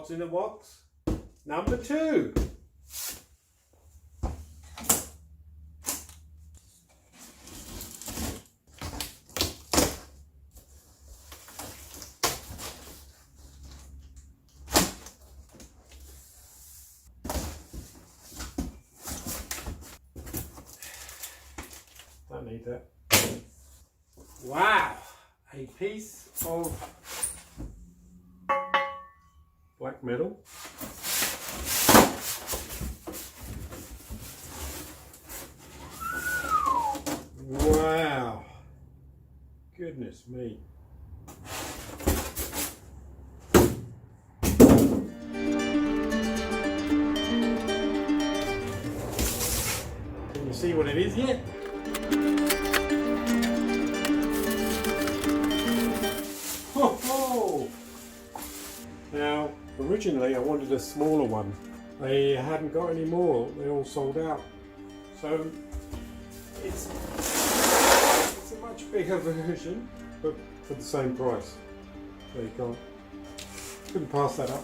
what's in the box? Number 2. Don't need that. Wow, a piece of black metal. Wow, goodness me. Can you see what it is yet? Oh! Now, originally I wanted a smaller one. They hadn't got any more, they all sold out. So, it's a much bigger version, but for the same price. There you go. Couldn't pass that up.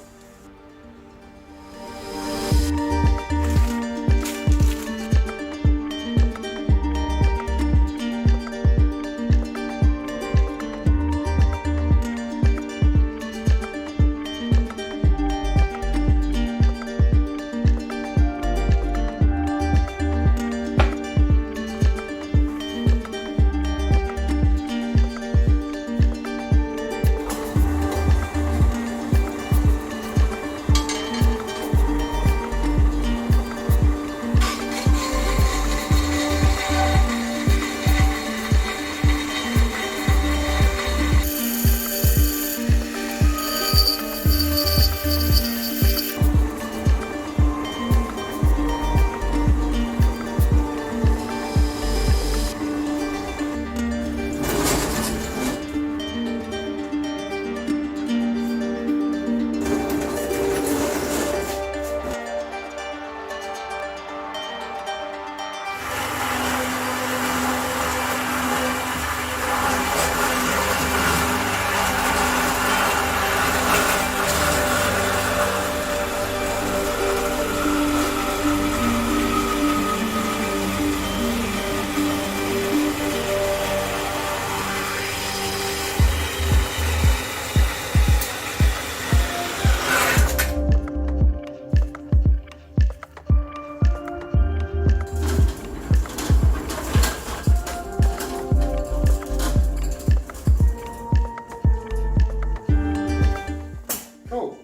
Cool.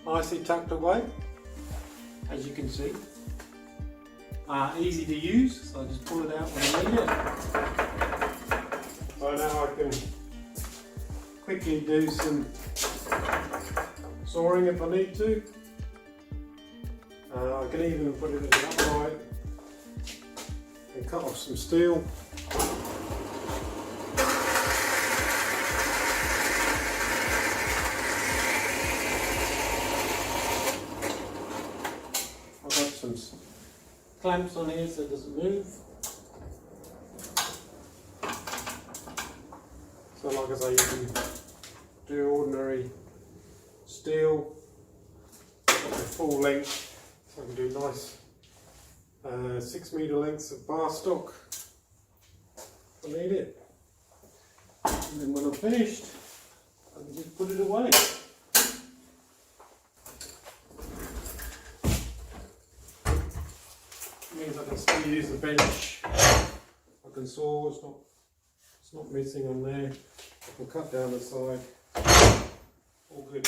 Nicely tucked away, as you can see. Easy to use, so I just pull it out when I need it. So now I can quickly do some sawing if I need to. I can even put it in the upright and cut off some steel. Some clamps on here so it doesn't move. So like I say, you can do ordinary steel at the full length. So I can do nice 6 metre lengths of bar stock if I need it. And then when I'm finished, I can just put it away. Means I can still use the bench. I can saw, it's not missing on there. I can cut down the side. All good.